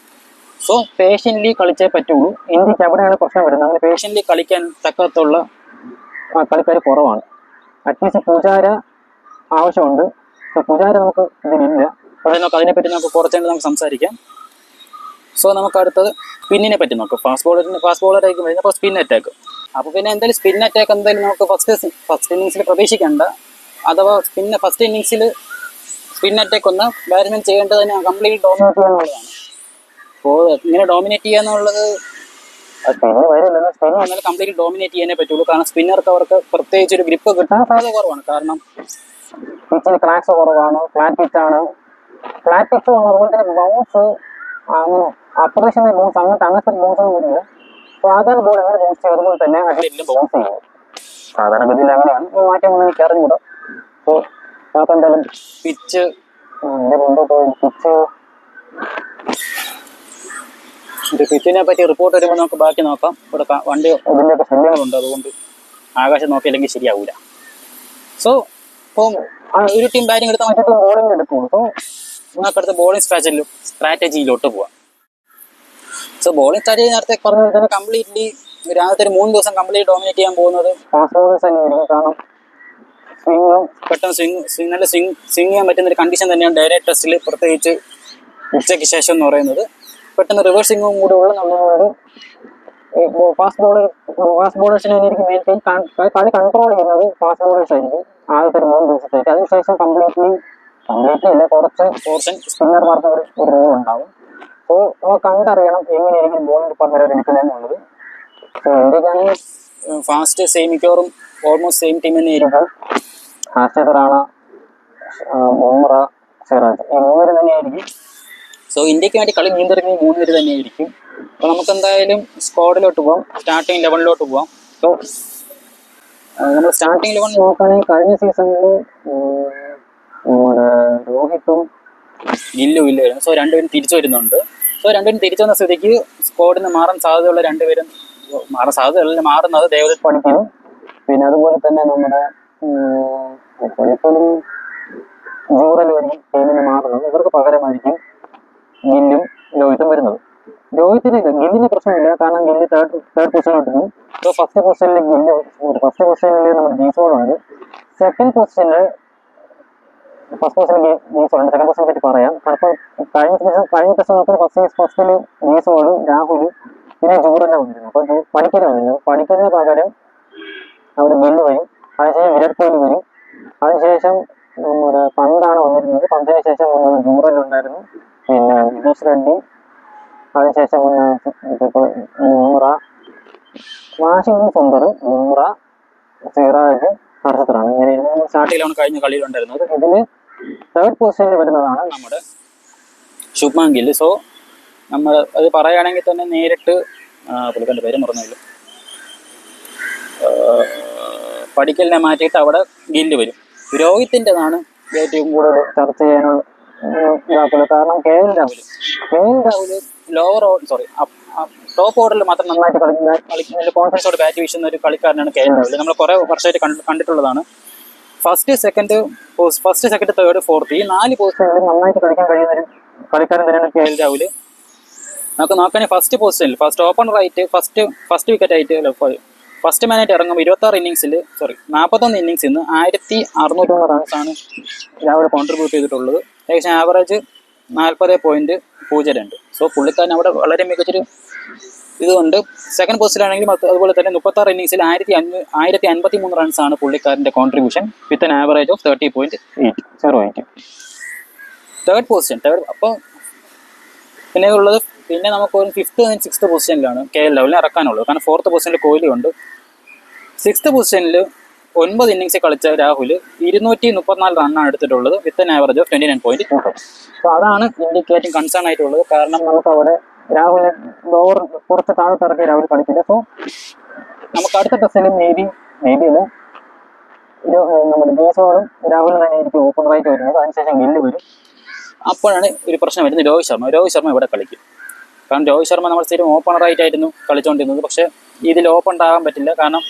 സോ പേഷ്യൻ്റ്ലി കളിച്ചേ പറ്റുള്ളൂ. ഇന്ത്യക്ക് അവിടെയാണ് പ്രശ്നം വരുന്നത്. അങ്ങനെ പേഷ്യൻ്റ്ലി കളിക്കാൻ തക്കത്തുള്ള കളിക്കാർ കുറവാണ്. അറ്റ്ലീസ്റ്റ് പൂജാര ആവശ്യമുണ്ട്. സോ പൂജാര നമുക്ക് ഇതിലില്ല. പക്ഷേ അതിനെപ്പറ്റി നമുക്ക് കുറച്ചുകൂടി നമുക്ക് സംസാരിക്കാം. സോ നമുക്ക് അടുത്തത് സ്പിന്നിനെ പറ്റി നോക്കാം. ഫാസ്റ്റ് ബോളറായിരിക്കും വരുന്നത്. അപ്പോൾ സ്പിൻ അറ്റാക്ക്. അപ്പോൾ പിന്നെ എന്തായാലും സ്പിൻ അറ്റാക്ക് എന്തായാലും നമുക്ക് ഫസ്റ്റ് ഇന്നിങ്സിൽ പ്രതീക്ഷിക്കേണ്ട. അഥവാ ഫസ്റ്റ് ഇന്നിങ്സിൽ സ്പിൻ അറ്റാക്ക് ഒന്ന് ബാറ്റ്സ്മാൻ ചെയ്യേണ്ടത് തന്നെ കംപ്ലീറ്റ് ഡോമിനേറ്റ് ചെയ്യാന്നുള്ളതാണ്. അപ്പോൾ ഇങ്ങനെ ഡോമിനേറ്റ് ചെയ്യുക എന്നുള്ളത് സ്പിൻ വന്നാൽ കംപ്ലീറ്റ് ഡോമിനേറ്റ് ചെയ്യാനേ പറ്റുള്ളൂ. കാരണം സ്പിന്നർക്ക് അവർക്ക് പ്രത്യേകിച്ച് ഒരു ഗ്രിപ്പ് കിട്ടാൻ സാധ്യത കുറവാണ്. കാരണം പിച്ചിന് ക്രാക്സ് കുറവാണ്, ഫ്ലാറ്റ് പിച്ചാണ്. ഫ്ലാറ്റ് പിച്ചും അതുപോലെ തന്നെ ബൗൺസ് അങ്ങനെ അപ്രതീക്ഷിത ബൗൺസ് അങ്ങനത്തെ ബൗൺസൊന്നും വരില്ല. സാധാരണ ബോൾ എങ്ങനെ ബൗൺസ് ചെയ്യും അതുപോലെ തന്നെ അടിയിലും ബൗൺസ് ചെയ്യും. സാധാരണഗതിയിൽ അങ്ങനെയാണ്, മാറ്റമൊന്നും എനിക്ക് അറിഞ്ഞുകൂടാ. സോ നമുക്ക് എന്തായാലും പിച്ച് പിച്ചിനെ പറ്റി റിപ്പോർട്ട് വരുമ്പോൾ നമുക്ക് ബാക്കി നോക്കാം. ഇവിടെ വണ്ടി ഇതിൻ്റെയൊക്കെ ശല്യങ്ങളുണ്ട്, അതുകൊണ്ട് ആകാശം നോക്കിയില്ലെങ്കിൽ ശരിയാവില്ല. സോ ഇപ്പം ഒരു ടീം ബാറ്റിംഗ് എടുത്താൽ മറ്റേ ടീം ബോളിംഗ് എടുക്കുള്ളൂ. സോ നമുക്കടുത്ത് ബോളിംഗ് സ്ട്രാറ്റജിയിലോട്ട് പോവാം. സോ ബോളിംഗ് സ്ട്രാറ്റജി നേരത്തെ പറഞ്ഞ തന്നെ കംപ്ലീറ്റ്ലി രാവിലത്തെ ഒരു 3 ദിവസം കംപ്ലീറ്റ് ഡോമിനേറ്റ് ചെയ്യാൻ പോകുന്നത് ഫാസ്റ്റ് ബോളേഴ്സ് തന്നെയായിരിക്കും. കാരണം പെട്ടെന്ന് നല്ല സ്വിങ് ചെയ്യാൻ പറ്റുന്ന ഒരു കണ്ടീഷൻ തന്നെയാണ് ഡയറക്റ്റ് ടെസ്റ്റിൽ, പ്രത്യേകിച്ച് ഉച്ചയ്ക്ക് ശേഷം എന്ന് പറയുന്നത്. പെട്ടെന്ന് റിവേഴ്സ് സ്വിങ്ങും കൂടെ ഉള്ള നമ്മളോട് ഫാസ്റ്റ് ബോളേഴ്സിനെ ആയിരിക്കും മെയിൻ കളി കൺട്രോൾ ചെയ്യുന്നത് ഫാസ്റ്റ് ബോളേഴ്സ് ആയിരിക്കും ആദ്യത്തെ ഒരു 3 ദിവസത്തേക്ക്. അതിനുശേഷം കംപ്ലീറ്റ്ലി അല്ല, കുറച്ച് പോർഷൻ സ്പിന്നർമാർക്ക് ഒരു റോൾ ഉണ്ടാവും. സോ നമുക്ക് കണ്ടറിയണം എങ്ങനെയായിരിക്കും ബോളിംഗ് ഡിപ്പാർട്ട്മെന്റ് അവർ എടുക്കുന്നതെന്നുള്ളത്. സോ ഇന്ത്യക്കാണെങ്കിൽ ഫാസ്റ്റ് മിക്കവാറും ഓൾമോസ്റ്റ് സെയിം ടീം തന്നെയായിരിക്കും. ഹാർദിക് റാണ, ബുംറ, സിറാജ്, ഈ 3 പേര് തന്നെയായിരിക്കും. സോ ഇന്ത്യക്ക് വേണ്ടി കളി നിയന്ത്രിക്കുന്ന 3 പേര് തന്നെയായിരിക്കും. അപ്പോൾ നമുക്ക് എന്തായാലും സ്ക്വാഡിലോട്ട് പോകാം, സ്റ്റാർട്ടിങ് 11 പോകാം. സോ നമ്മൾ സ്റ്റാർട്ടിങ് 11 നോക്കുകയാണെങ്കിൽ കഴിഞ്ഞ സീസണിൽ നമ്മുടെ രോഹിത്തും ഗില്ലും ഇല്ലായിരുന്നു. സോ 2 പേരും തിരിച്ചു വരുന്നുണ്ട്. സോ 2 പേരും തിരിച്ചു വന്ന സ്ഥിതിക്ക് സ്ക്വാഡിന് മാറാൻ സാധ്യതയുള്ള 2 പേരും മാറുന്നത് ദേവദത്ത് പടിക്കലും, പിന്നെ അതുപോലെ തന്നെ നമ്മുടെ പടിക്കലും ജൂറലും ആയിരിക്കും ടീമിന് മാറുന്നത്. ഇവർക്ക് പകരമായിരിക്കും ഗില്ലും രോഹിത്തും വരുന്നത്. ഗില്ലിന് പ്രശ്നമില്ല, കാരണം ഗില്ല് തേർഡ് പൊസിഷനിലോട്ട്. സോ ഫസ്റ്റ് പൊസിഷനിൽ നമ്മുടെ ജീസോളുണ്ട്. സെക്കൻഡ് പൊസിഷനിൽ ജീസോളുണ്ട്. സെക്കൻഡ് പൊസിഷനെ പറ്റി പറയാം. അപ്പോൾ കഴിഞ്ഞ ടെസ്റ്റ് നോക്കുന്ന ഫസ്റ്റിൽ ജീസോളും രാഹുലും പിന്നെ ജൂറെല്ലാം വന്നിരുന്നു. അപ്പോൾ പടിക്കൽ വന്നിരുന്നു. പടിക്കലിന് പകരം അവിടെ ഗില്ല് വരും. അതിനുശേഷം വിരാട് കോഹ്ലി വരും. അതിനുശേഷം നമ്മുടെ പന്താണ് വന്നിരുന്നത്. പന്തിന് ശേഷം വന്നത് ജൂറലുണ്ടായിരുന്നു, പിന്നെ വിദേശ് റെഡ്ഡി, അതിനുശേഷം ബുംറ, വാഷിംഗ്ടൺ സുന്ദർ, ബുംറ, സിറാജ്, ഹർഷത് റാണ. ഇങ്ങനെ സ്റ്റാർട്ടിലാണ് കഴിഞ്ഞ കളിയിലുണ്ടായിരുന്നത്. ഇതിൽ തേർഡ് പൊസിഷനിൽ വരുന്നതാണ് നമ്മുടെ ശുഭ്മാൻ ഗിൽ. സോ നമ്മൾ അത് പറയുകയാണെങ്കിൽ തന്നെ നേരിട്ട് പുള്ളിക്കാരൻ്റെ പേര് മറന്നില്ല, പടിക്കലിനെ മാറ്റിയിട്ട് അവിടെ ഗില്ല് വരും. രോഹിത്തിൻ്റെതാണ് ഏറ്റവും കൂടുതൽ ചർച്ച ചെയ്യാനുള്ള ഇതാക്കുന്നത്. കാരണം കെ എൽ രാഹുൽ ടോപ്പ് ഓർഡറിൽ മാത്രം നന്നായിട്ട് കളിക്കുന്ന കോൺഫിഡൻസോട് ബാറ്റ് വീശുന്ന ഒരു കളിക്കാരനാണ് കെ എൽ രാഹുൽ. നമ്മൾ കുറേ വർഷമായിട്ട് കണ്ടിട്ടുള്ളതാണ്. ഫസ്റ്റ്, സെക്കൻഡ്, തേർഡ്, ഫോർത്ത് ഈ 4 പൊസിഷനിൽ നന്നായിട്ട് കളിക്കാൻ കഴിയുന്ന ഒരു കളിക്കാരൻ തന്നെയാണ് കെ എൽ രാഹുൽ. നമുക്ക് നോക്കുകയാണെങ്കിൽ ഫസ്റ്റ് പൊസിഷനിൽ ഫസ്റ്റ് ഓപ്പണറായിട്ട് ഫസ്റ്റ് വിക്കറ്റായിട്ട് ഫസ്റ്റ് മാനായിട്ട് ഇറങ്ങുമ്പോൾ 41 ഇന്നിങ്സിൽ നിന്ന് 1601 റൺസാണ് രാഹുൽ കോൺട്രിബ്യൂട്ട് ചെയ്തിട്ടുള്ളത്. ഏകദേശം ആവറേജ് 40.02. സോ പുള്ളിക്കാരൻ അവിടെ വളരെ മികച്ചൊരു ഇതുകൊണ്ട്. സെക്കൻഡ് പൊസിഷനിലാണെങ്കിലും അതുപോലെ തന്നെ 36 ഇന്നിങ്സിൽ 1053 റൺസാണ് പുള്ളിക്കാരൻ്റെ contribution with an average of 30.08. Third position അപ്പോൾ പിന്നെ നമുക്ക് ഒരു 5th and 6th പൊസിഷനിലാണ് K L രാഹുലിനെ ഇറക്കാനുള്ളത്. കാരണം 4th പൊസിഷനിൽ കോഹ്ലി ഉണ്ട്. 6th പൊസിഷനിൽ 9 ഇന്നിങ്സ് കളിച്ച രാഹുൽ 234 റണ്ണാണ് എടുത്തിട്ടുള്ളത് വിത്ത് ആൻ ആവറേജ് ഓഫ് 29.25. സോ അതാണ് ഇന്ത്യക്ക് ഏറ്റവും കൺസേൺ ആയിട്ടുള്ളത്. കാരണം നമുക്ക് അവിടെ രാഹുൽ ഓവർ കുറച്ച് താഴോട്ട് ഇറക്കി രാഹുൽ കളിക്കില്ല. സോ നമുക്ക് അടുത്ത ടെസ്റ്റിൽ മേബി നമ്മുടെ ജീസോളും രാഹുലും തന്നെ ആയിരിക്കും ഓപ്പണറായിട്ട് വരുന്നത്. അതിനുശേഷം ഗില്ല് വരും. അപ്പോഴാണ് ഒരു പ്രശ്നം വരുന്നത് രോഹിത് ശർമ്മ ഇവിടെ കളിക്കും. കാരണം രോഹിത് ശർമ്മ നമ്മൾ സ്ഥിരം ഓപ്പണറായിട്ടായിരുന്നു കളിച്ചുകൊണ്ടിരുന്നത്. പക്ഷേ ഇതിൽ ഓപ്പൺ ആകാൻ പറ്റില്ല. കാരണം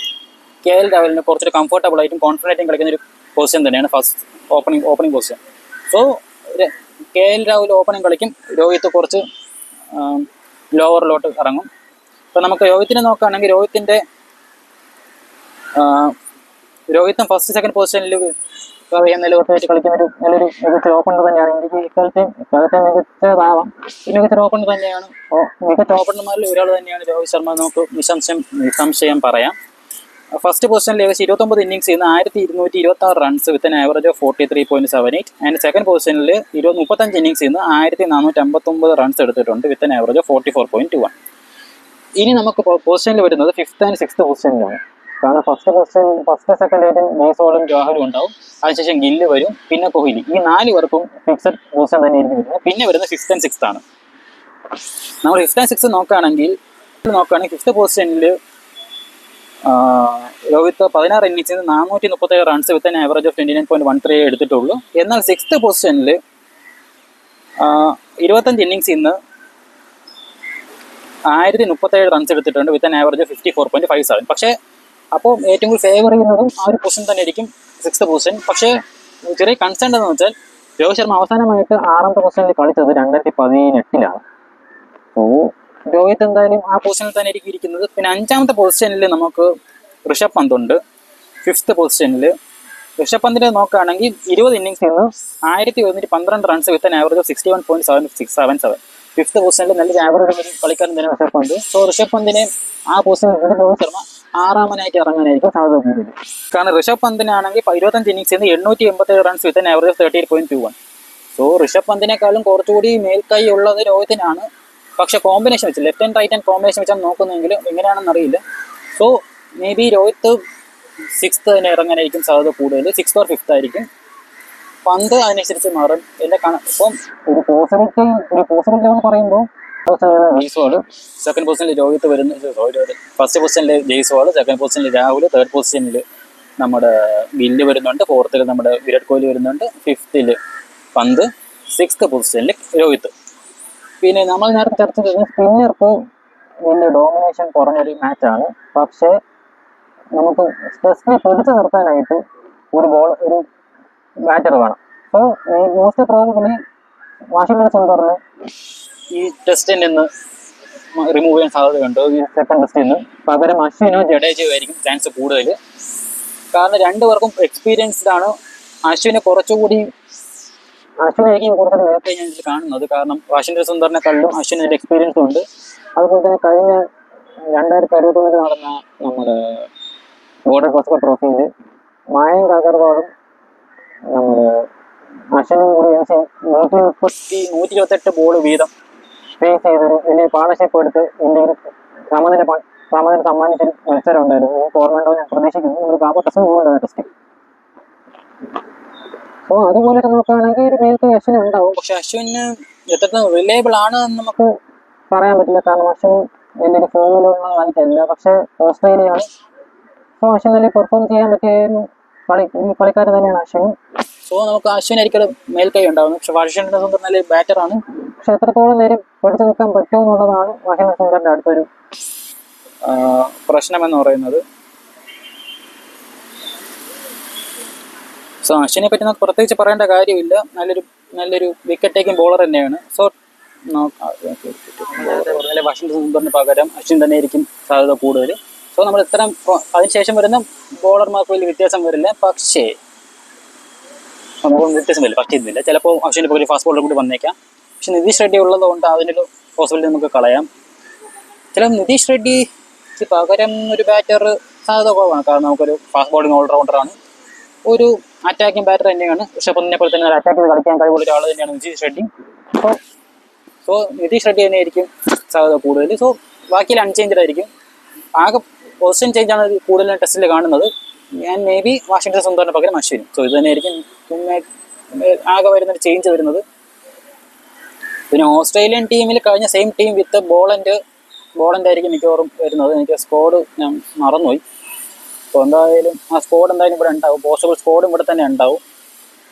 കെ എൽ രാഹുലിന് കുറച്ചൊരു കംഫർട്ടബിൾ ആയിട്ടും കോൺഫിഡൻറ്റായിട്ടും കളിക്കുന്ന ഒരു പൊസിഷൻ തന്നെയാണ് first opening position. So K L Rahul opening കളിക്കും, രോഹിത് കുറച്ച് ലോവറിലോട്ട് ഇറങ്ങും. അപ്പോൾ നമുക്ക് രോഹിത്തിനെ നോക്കുകയാണെങ്കിൽ രോഹിത്തും ഫസ്റ്റ് സെക്കൻഡ് പൊസിഷനിൽ നിലവിട്ട് കളിക്കുന്ന നല്ലൊരു മികച്ച ഓപ്പണർ തന്നെയാണ്. ഇന്ത്യക്ക് ഇക്കാലത്തെ മികച്ചതാവാം, മികച്ച ഓപ്പണർ തന്നെയാണ്. മികച്ച ഓപ്പണർമാരിൽ ഒരാൾ തന്നെയാണ് രോഹിത് ശർമ്മ. നമുക്ക് നിസ്സംശയം പറയാം. ഫസ്റ്റ് പൊസിഷനിൽ ഏകദേശം 29 ഇന്നിങ്സ് ചെയ്യുന്ന 1226 runs with an average of 43.78. And second പൊസിഷനിൽ 35 ഇന്നിങ്സ് ചെയ്യുന്ന 1459 റൺസ് എടുത്തിട്ടുണ്ട് വിത്ത് ആൻ ആവറേജ് ഓഫ് 44.21. ഇനി നമുക്ക് പൊസിഷനിൽ വരുന്നത് 5th and 6th പൊസിഷനിലാണ്. കാരണം ഫസ്റ്റ് സെക്കൻഡ് ആയിട്ട് ജീസോളും രാഹുലും ഉണ്ടാവും. അതിനുശേഷം ഗില്ല് വരും, പിന്നെ കോഹ്ലി. ഈ 4 പേർക്കും ഫിക്സഡ് പൊസിഷൻ തന്നെയായിരിക്കും വരുന്നത്. പിന്നെ വരുന്നത് 5th and 6th ആണ്. നമ്മൾ 5th and 6th നോക്കുകയാണെങ്കിൽ നോക്കുകയാണെങ്കിൽ 5th പൊസിഷനിൽ രോഹിത് 16 ഇന്നിങ്സിൽ നിന്ന് 437 runs with an average of 29.13 എടുത്തിട്ടുള്ളൂ. എന്നാൽ 6th പൊസിഷനിൽ 25 ഇന്നിങ്സിൽ നിന്ന് 1037 റൺസ് എടുത്തിട്ടുണ്ട് വിത്ത് ആൻ ആവറേജ് ഓഫ് 54.57. പക്ഷേ അപ്പോൾ ഏറ്റവും കൂടുതൽ ഫേവർ ചെയ്യുന്നതും ആ ഒരു പൊസിഷൻ തന്നെ ആയിരിക്കും 6th പൊസിഷൻ. പക്ഷേ ചെറിയ കൺസേൺ എന്ന് വെച്ചാൽ രോഹിത് ശർമ്മ അവസാനമായിട്ട് 6ാമത്തെ പൊസിഷനിൽ കളിച്ചത് 2018-ലാണ്. സോ രോഹിത് എന്തായാലും ആ പൊസിഷനിൽ തന്നെ ആയിരിക്കും ഇരിക്കുന്നത്. പിന്നെ 5ാമത്തെ പൊസിഷനിൽ നമുക്ക് ഋഷഭ് പന്ത് ഉണ്ട്. 5th പൊസിഷനിൽ ഋഷഭ് പന്തിനെ നോക്കുകയാണെങ്കിൽ 20 ഇന്നിങ്സിൽ നിന്ന് 1112 runs with an average of 61.77. 5th പൊസിഷനിൽ നല്ലൊരു ആവറേജ് ഒരു കളിക്കാരൻ തന്നെ ഋഷഭ് പന്ത്. സോ ഋഷഭ് പന്തിനെ ആ പൊസിഷനിൽ രോഹിത് ശർമ്മ 6ാമനായിട്ട് ഇറങ്ങാനായിരിക്കും സാധ്യത കൂടുതൽ. കാരണം ഋഷഭ് പന്തിനാണെങ്കിൽ 25 ഇന്നിങ്സിൽ നിന്ന് 887 runs with an average of 38.21. So Rishabh പന്തിനേക്കാളും കുറച്ചുകൂടി മേൽക്കൈ ഉള്ളത് രോഹിത്തിനാണ്. പക്ഷെ കോമ്പിനേഷൻ വെച്ച് left and right hand combination വെച്ചാൽ നോക്കുന്നതെങ്കിൽ എങ്ങനെയാണെന്ന് അറിയില്ല. So may be Rohit 6th തന്നെ ഇറങ്ങാനായിരിക്കും സാധ്യത കൂടുതൽ. 6th or 5th ആയിരിക്കും. പന്ത് അതിനനുസരിച്ച് മാറും. എൻ്റെ ഇപ്പം ഒരു പോസിബിലിറ്റി എന്ന് പറയുമ്പോൾ ജയ്സ്വാള്, 2nd പൊസിഷനിൽ രോഹിത് വരുന്നു, 1st പൊസിഷനിൽ ജയ്സ്വാള്, 2nd പൊസിഷനിൽ രാഹുൽ, 3rd പൊസിഷനിൽ നമ്മുടെ ഗില്ല് വരുന്നുണ്ട്, 4th നമ്മുടെ വിരാട് കോഹ്ലി വരുന്നുണ്ട്, 5th പന്ത്, 6th പൊസിഷനിൽ രോഹിത്. പിന്നെ നമ്മൾ നേരത്തെ ചർച്ച ചെയ്ത സ്പിന്നർക്ക് വലിയ ഡോമിനേഷൻ കുറഞ്ഞൊരു മാച്ചാണ്. പക്ഷേ നമുക്ക് സ്ട്രെസ്സിനെ പിടിച്ചു നിർത്താനായിട്ട് ഒരു ബാറ്റർ വേണം. സോ മോസ്റ്റ് പ്രോബബ്ലി വാഷിംഗ്ടൺ സുന്ദറിന് ഈ ടെസ്റ്റിൽ നിന്ന് റിമൂവ് ചെയ്യാൻ സാധ്യതയുണ്ട്. ഈ 2nd ടെസ്റ്റിൽ നിന്ന് പകരം അശ്വിനോ ജഡേജയോ ആയിരിക്കും ചാൻസ് കൂടുതൽ. കാരണം രണ്ടുപേർക്കും എക്സ്പീരിയൻസ്ഡ് ആണ്. അശ്വിനായിരിക്കും കുറച്ചൊരു നേരത്തെ ഞാൻ ഇതിൽ കാണുന്നത്. കാരണം വാഷിംഗ്ടൺ സുന്ദറിനെക്കാളും അശ്വിന് എക്സ്പീരിയൻസും ഉണ്ട്. അതുപോലെ തന്നെ കഴിഞ്ഞ 2021 നടന്ന നമ്മുടെ ബോർഡർ ഗോസ്കർ ട്രോഫിയിൽ മായങ്ക് അഗർവാളും നമ്മുടെ അശ്വിനും കൂടി 128 ബോൾ വീതം ഫേസ് ചെയ്തൊരു വലിയ പാർട്ണർഷിപ്പ് എടുത്ത് ഇന്ത്യയിൽ സമനില സമ്മാനിച്ചൊരു മത്സരം ഉണ്ടായിരുന്നു. ടൂർണമെന്റോ ഞാൻ പ്രതീക്ഷിക്കുന്നു. ഒരു കാപ്പ ടെസ്റ്റ് പോകുന്നുണ്ട് ടെസ്റ്റ്. അപ്പോൾ അതുപോലെ നോക്കുകയാണെങ്കിൽ ഒരു മേൽക്കൈ അശ്വിന് ഉണ്ടാവും. പക്ഷെ അശ്വിന് എത്രത്തോളം റിലയബിൾ ആണ് എന്ന് നമുക്ക് പറയാൻ പറ്റില്ല. കാരണം അശ്വിൻ വലിയൊരു ഫോമിലുള്ള കളിക്കല്ല. പക്ഷെ ഓസ്ട്രേലിയയാണ്. സോ അശ്വിൻ നല്ല പെർഫോം ചെയ്യാൻ പറ്റിയ കളിക്കാരൻ തന്നെയാണ് അശ്വിൻ. സോ നമുക്ക് അശ്വിനായിരിക്കും മേൽക്കൈ ഉണ്ടാവുന്നത്. പക്ഷെ വാഷിംഗ്ടൺ സുന്ദർ നല്ല ബാറ്ററാണ്. പക്ഷെ എത്രത്തോളം നേരം പിടിച്ചു നിൽക്കാൻ പറ്റുമോ എന്നുള്ളതാണ് വാഷിംഗ്ടൺ സുന്ദറിന്റെ അടുത്തൊരു പ്രശ്നം എന്ന് പറയുന്നത്. സോ അശ്വിനെ പറ്റി നമുക്ക് പ്രത്യേകിച്ച് പറയേണ്ട കാര്യമില്ല. നല്ലൊരു വിക്കറ്റ് ടേക്കിംഗ് ബോളർ തന്നെയാണ്. സോ വാഷിംഗ്ടൺ സുന്ദറിന് പകരം അശ്വിൻ തന്നെ ആയിരിക്കും സാധ്യത കൂടുതൽ. സോ നമ്മൾ ഇത്തരം അതിനുശേഷം വരുന്ന ബോളർമാർക്ക് വലിയ വ്യത്യാസം വരില്ല. പക്ഷേ നമുക്ക് വ്യത്യാസം വരില്ല. പറ്റുന്നില്ല. ചിലപ്പോൾ അശ്വിൻ്റെ പകരം ഫാസ്റ്റ് ബോളർ കൂടി വന്നേക്കാം. പക്ഷെ നിതീഷ് റെഡ്ഡി ഉള്ളതുകൊണ്ട് അതിനൊരു പോസിബിലിറ്റി നമുക്ക് കളയാം. നിതീഷ് റെഡ്ഡിക്ക് പകരം ഒരു ബാറ്റർ സാധ്യത കുറവാണ്. കാരണം നമുക്കൊരു ഫാസ്റ്റ് ബോളിംഗ് ഓൾറൗണ്ടറാണ്. ഒരു അറ്റാക്കിംഗ് ബാറ്റർ തന്നെയാണ്. ഋഷഭ് പന്തിനെ പോലെ തന്നെ ഒരു അറ്റാക്ക് കളിക്കാൻ കഴിവുള്ള ഒരാൾ തന്നെയാണ് നിതീഷ് റെഡ്ഡി. സോ നിതീഷ് റെഡ്ഡി തന്നെയായിരിക്കും സാധ്യത കൂടുതൽ. സോ ബാക്കിയിൽ അൺചേഞ്ച്ഡ് ആയിരിക്കും. ആകെ പൊസിഷൻ ചേഞ്ചാണ് കൂടുതൽ ടെസ്റ്റിൽ കാണുന്നത്. ഞാൻ മേ ബി വാഷിംഗ്ടൺ സുന്ദറിന് പകരം അശ്വിനും. സോ ഇത് തന്നെയായിരിക്കും ആകെ വരുന്നൊരു ചേഞ്ച് വരുന്നത്. പിന്നെ ഓസ്ട്രേലിയൻ ടീമിൽ കഴിഞ്ഞ സെയിം ടീം വിത്ത് ബോളൻഡ് ആയിരിക്കും മിക്കവാറും വരുന്നത്. എനിക്ക് സ്ക്വാഡ് ഞാൻ മറന്നുപോയി. അപ്പോൾ എന്തായാലും ആ സ്ക്വാഡ് എന്തായാലും ഇവിടെ ഉണ്ടാവും. പോസിബിൾ സ്ക്വാഡും ഇവിടെ തന്നെ ഉണ്ടാവും.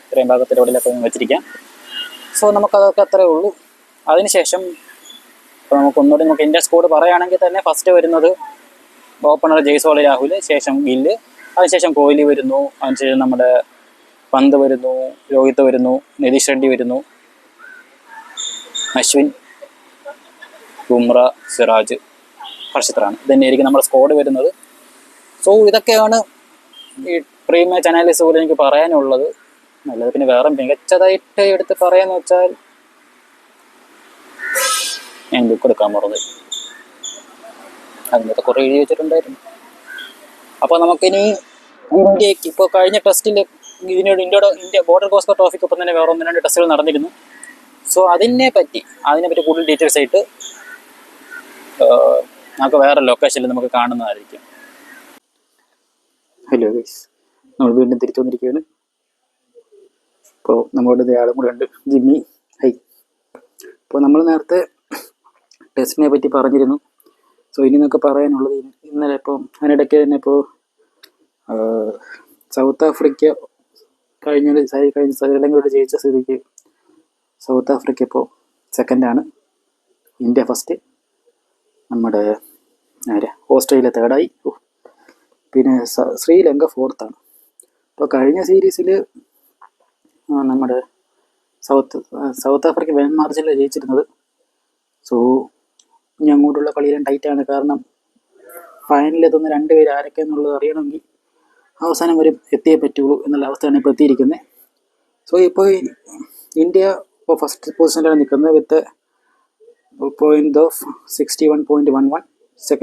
ഇത്രയും ഭാഗത്തിൽ ഇവിടെയൊക്കെ വെച്ചിരിക്കാം. സോ നമുക്കതൊക്കെ അത്രയേ ഉള്ളൂ. അതിനുശേഷം ഇപ്പോൾ നമുക്ക് ഇന്ത്യൻ സ്ക്വാഡ് പറയുകയാണെങ്കിൽ തന്നെ ഫസ്റ്റ് വരുന്നത് ഓപ്പണർ ജയ്സ്വാൾ, രാഹുൽ, ശേഷം ഗില്ല്, അതിനുശേഷം കോഹ്ലി വരുന്നു, അതിനുശേഷം നമ്മുടെ പന്ത് വരുന്നു, രോഹിത് വരുന്നു, നിതീഷ് റെഡ്ഡി വരുന്നു, അശ്വിൻ, ബുംറ, സിറാജ്, ഹർഷിത് റാണ. ഇതന്നെയായിരിക്കും നമ്മുടെ സ്ക്വാഡ് വരുന്നത്. സോ ഇതൊക്കെയാണ് ഈ പ്രീ മാച്ച് അനാലിസിസ് പോലെ എനിക്ക് പറയാനുള്ളത്. നല്ലത് പിന്നെ വേറെ മികച്ചതായിട്ട് എടുത്ത് പറയാന്ന് വെച്ചാൽ ഞാൻ ബുക്ക് എടുക്കാൻ മറന്നു. അതിനകത്ത് കുറേ എഴുതി വെച്ചിട്ടുണ്ടായിരുന്നു. അപ്പോൾ നമുക്കിനി ഇന്ത്യക്ക് ഇപ്പോൾ കഴിഞ്ഞ ടെസ്റ്റിൽ ഇന്ത്യ ബോർഡർ ഗോസ്കർ ട്രോഫിക്ക് ഒപ്പം തന്നെ വേറെ 1-2 ടെസ്റ്റുകൾ നടന്നിരുന്നു. സോ അതിനെപ്പറ്റി കൂടുതൽ ഡീറ്റെയിൽസ് ആയിട്ട് നമുക്ക് വേറെ ലൊക്കേഷനിൽ നമുക്ക് കാണുന്നതായിരിക്കും. ഹലോ ഗൈസ്, നമ്മൾ വീണ്ടും തിരിച്ചു വന്നിരിക്കുകയാണ്. ഇപ്പോൾ നമ്മളോട് ആളും കൂടെ ഉണ്ട്, ജിമ്മി. ഹൈ. അപ്പോൾ നമ്മൾ നേരത്തെ ടെസ്റ്റിനെ പറ്റി പറഞ്ഞിരുന്നു. സോ ഇനി നമുക്ക് പറയാനുള്ളത് ഇന്നലെ ഇപ്പോൾ അതിനിടയ്ക്ക് തന്നെ ഇപ്പോൾ സൗത്ത് ആഫ്രിക്ക കഴിഞ്ഞ ശ്രീലങ്കയോട് ജയിച്ച സ്ഥിതിക്ക് സൗത്ത് ആഫ്രിക്ക ഇപ്പോൾ സെക്കൻഡാണ്, ഇന്ത്യ ഫസ്റ്റ്, നമ്മുടെ ഓസ്ട്രേലിയ തേർഡായി, പിന്നെ ശ്രീലങ്ക ഫോർത്താണ്. ഇപ്പോൾ കഴിഞ്ഞ സീരീസിൽ നമ്മുടെ സൗത്ത് ആഫ്രിക്ക വെൽ മാർജിനിലാണ് ജയിച്ചിരുന്നത്. സോ ഇനി അങ്ങോട്ടുള്ള കളിയെല്ലാം ടൈറ്റാണ്. കാരണം ഫൈനലിലെത്തുന്ന രണ്ടുപേർ ആരൊക്കെ എന്നുള്ളത് അറിയണമെങ്കിൽ അവസാനം വരെ എത്തിയേ പറ്റുള്ളൂ എന്നുള്ള അവസ്ഥയാണ് ഇപ്പോൾ എത്തിയിരിക്കുന്നത്. സോ ഇപ്പോൾ ഇന്ത്യ ഇപ്പോൾ ഫസ്റ്റ് പൊസിഷനിലാണ് നിൽക്കുന്നത് വിത്ത് പോയിന്റ് ഓഫ് 61.11.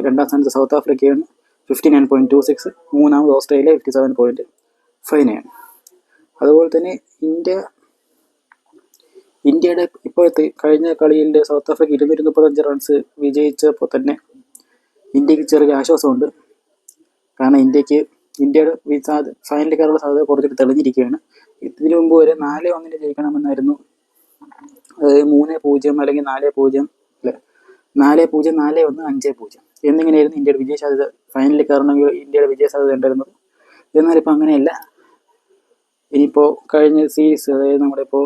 രണ്ടാം സ്ഥാനത്ത് സൗത്ത് ആഫ്രിക്കയാണ് 59.26. മൂന്നാമത് ഓസ്ട്രേലിയ 57.59. അതുപോലെ തന്നെ ഇന്ത്യയുടെ ഇപ്പോഴത്തെ കഴിഞ്ഞ കളിയിൽ സൗത്ത് ആഫ്രിക്ക 235 റൺസ് വിജയിച്ചപ്പോൾ തന്നെ ഇന്ത്യക്ക് ചെറിയ ആശ്വാസമുണ്ട്. കാരണം ഇന്ത്യയുടെ ഫൈനലിൽ കയറാനുള്ള സാധ്യത കുറച്ചിട്ട് തെളിഞ്ഞിരിക്കുകയാണ്. ഇതിനു മുമ്പ് വരെ 4-1 ജയിക്കണമെന്നായിരുന്നു, അതായത് 3-0 അല്ലെങ്കിൽ 4-0 അല്ല 4-0, 4-1, 5-0 എന്നിങ്ങനെയായിരുന്നു ഇന്ത്യയുടെ വിജയസാധ്യത. ഫൈനലിൽ കയറണമെങ്കിൽ ഇന്ത്യയുടെ വിജയസാധ്യത ഉണ്ടായിരുന്നത്. എന്നാലിപ്പോൾ അങ്ങനെയല്ല. ഇനിയിപ്പോൾ കഴിഞ്ഞ സീരീസ്, അതായത് നമ്മുടെ ഇപ്പോൾ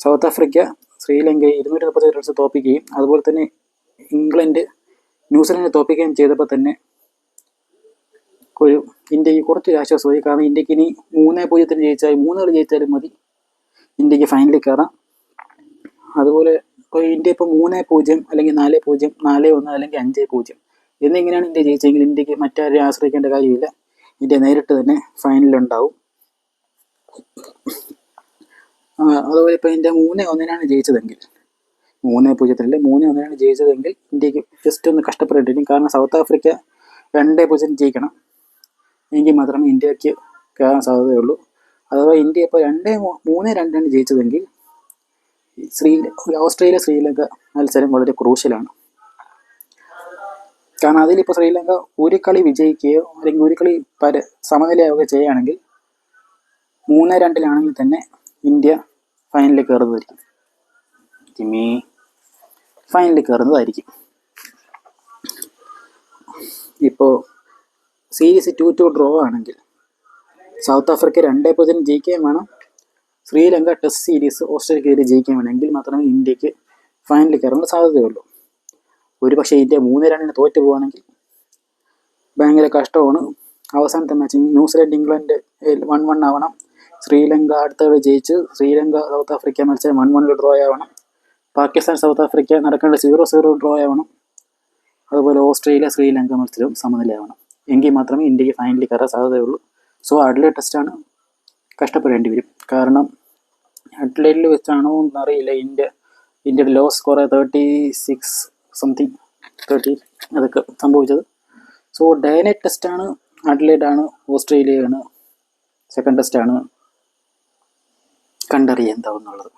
സൗത്ത് ആഫ്രിക്ക ശ്രീലങ്കയെ 235 റൺസ് തോൽപ്പിക്കുകയും അതുപോലെ തന്നെ ഇംഗ്ലണ്ട് ന്യൂസിലൻഡിനെ തോൽപ്പിക്കുകയും ചെയ്തപ്പോൾ തന്നെ ഇന്ത്യക്ക് കുറച്ചൊരു ആശ്വാസമായി. കാരണം ഇന്ത്യക്ക് ഇനി 3-0 ജയിച്ചാൽ 3 കളി ജയിച്ചാലും മതി ഇന്ത്യക്ക് ഫൈനലിൽ കയറാം. അതുപോലെ ഇപ്പോൾ ഇന്ത്യ ഇപ്പോൾ 3-0 അല്ലെങ്കിൽ 4-0, 4-1 അല്ലെങ്കിൽ 5-0 എന്നിങ്ങനെയാണ് ഇന്ത്യ ജയിച്ചെങ്കിൽ ഇന്ത്യക്ക് മറ്റാരെയും ആശ്രയിക്കേണ്ട കാര്യമില്ല. ഇന്ത്യ നേരിട്ട് തന്നെ ഫൈനലിലുണ്ടാവും. അതുപോലെ ഇപ്പോൾ ഇന്ത്യ 3-1 ജയിച്ചതെങ്കിൽ 3-0 3-1 ജയിച്ചതെങ്കിൽ ഇന്ത്യക്ക് ജസ്റ്റ് ഒന്ന് കഷ്ടപ്പെടേണ്ടിരും. കാരണം സൗത്ത് ആഫ്രിക്ക 2-0 ജയിക്കണം, എങ്കിൽ മാത്രമേ ഇന്ത്യക്ക് കയറാൻ സാധ്യതയുള്ളൂ. അഥവാ ഇന്ത്യ ഇപ്പോൾ 3-2 ജയിച്ചതെങ്കിൽ ഓസ്ട്രേലിയ ശ്രീലങ്ക മത്സരം വളരെ ക്രൂഷ്യലാണ്. കാരണം അതിലിപ്പോൾ ശ്രീലങ്ക ഒരു കളി വിജയിക്കുകയോ അല്ലെങ്കിൽ ഒരു കളി സമനിലയാവുകയോ ചെയ്യുകയാണെങ്കിൽ 3-2 തന്നെ ഇന്ത്യ ഫൈനലിൽ കയറുന്നതായിരിക്കും. ഇപ്പോൾ സീരീസ് 2-2 ഡ്രോ ആണെങ്കിൽ സൗത്ത് ആഫ്രിക്ക 2-0 ജയിക്കുകയും വേണം, ശ്രീലങ്ക ടെസ്റ്റ് സീരീസ് ഓസ്ട്രേലിയക്കെതിരെ ജയിക്കുകയും വേണമെങ്കിൽ മാത്രമേ ഇന്ത്യക്ക് ഫൈനലിൽ കയറാനുള്ള സാധ്യതയുള്ളൂ. ഒരുപക്ഷെ ഇന്ത്യ 3-2 തോറ്റു പോവുകയാണെങ്കിൽ ഭയങ്കര കഷ്ടമാണ്. അവസാനത്തെ മാച്ച് ന്യൂസിലൻഡ് ഇംഗ്ലണ്ട് 1-1 ആവണം. ശ്രീലങ്ക അടുത്ത കളി ജയിച്ച് ശ്രീലങ്ക സൗത്ത് ആഫ്രിക്ക മത്സരം 1-1 ഡ്രോ ആവണം. പാകിസ്ഥാൻ സൗത്ത് ആഫ്രിക്ക നടക്കേണ്ട 0-0 ഡ്രോ ആവണം. അതുപോലെ ഓസ്ട്രേലിയ ശ്രീലങ്ക മത്സരവും സമനിലയാവണം. എങ്കിൽ മാത്രമേ ഇന്ത്യക്ക് ഫൈനലിൽ കയറാൻ സാധ്യതയുള്ളൂ. സോ അഡ്ലേഡ് ടെസ്റ്റാണ്, കഷ്ടപ്പെടേണ്ടി വരും. കാരണം അഡ്ലേഡിൽ വെച്ചാണോ എന്നറിയില്ല ഇന്ത്യയുടെ ലോ സ്കോർ 36 സംതിങ് 30 അതൊക്കെ സംഭവിച്ചത്. സോ ഡേ നൈറ്റ് ടെസ്റ്റാണ്, അഡ്ലേഡാണ്, ഓസ്ട്രേലിയയാണ്, സെക്കൻഡ് ടെസ്റ്റാണ്, കണ്ടറിയാം എന്താവുന്നുള്ളത്.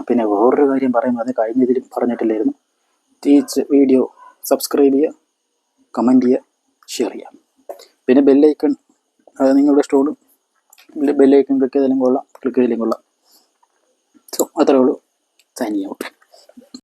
പിന്നെ വേറൊരു കാര്യം പറയുമ്പോൾ അത് കഴിഞ്ഞതിലും പറഞ്ഞിട്ടില്ലായിരുന്നു. ഈ വീഡിയോ സബ്സ്ക്രൈബ് ചെയ്യുക, കമൻറ്റ് ചെയ്യുക, ഷെയർ ചെയ്യുക. പിന്നെ ബെല്ലൈക്കൺ, അത് നിങ്ങളുടെ ഇഷ്ടമുള്ളൂ, ബെല്ലൈക്കൺ ക്ലിക്ക് ചെയ്താലും കൊള്ളാം, ക്ലിക്ക് ചെയ്താലും കൊള്ളാം. സോ അത്രേ ഉള്ളൂ. Signing out.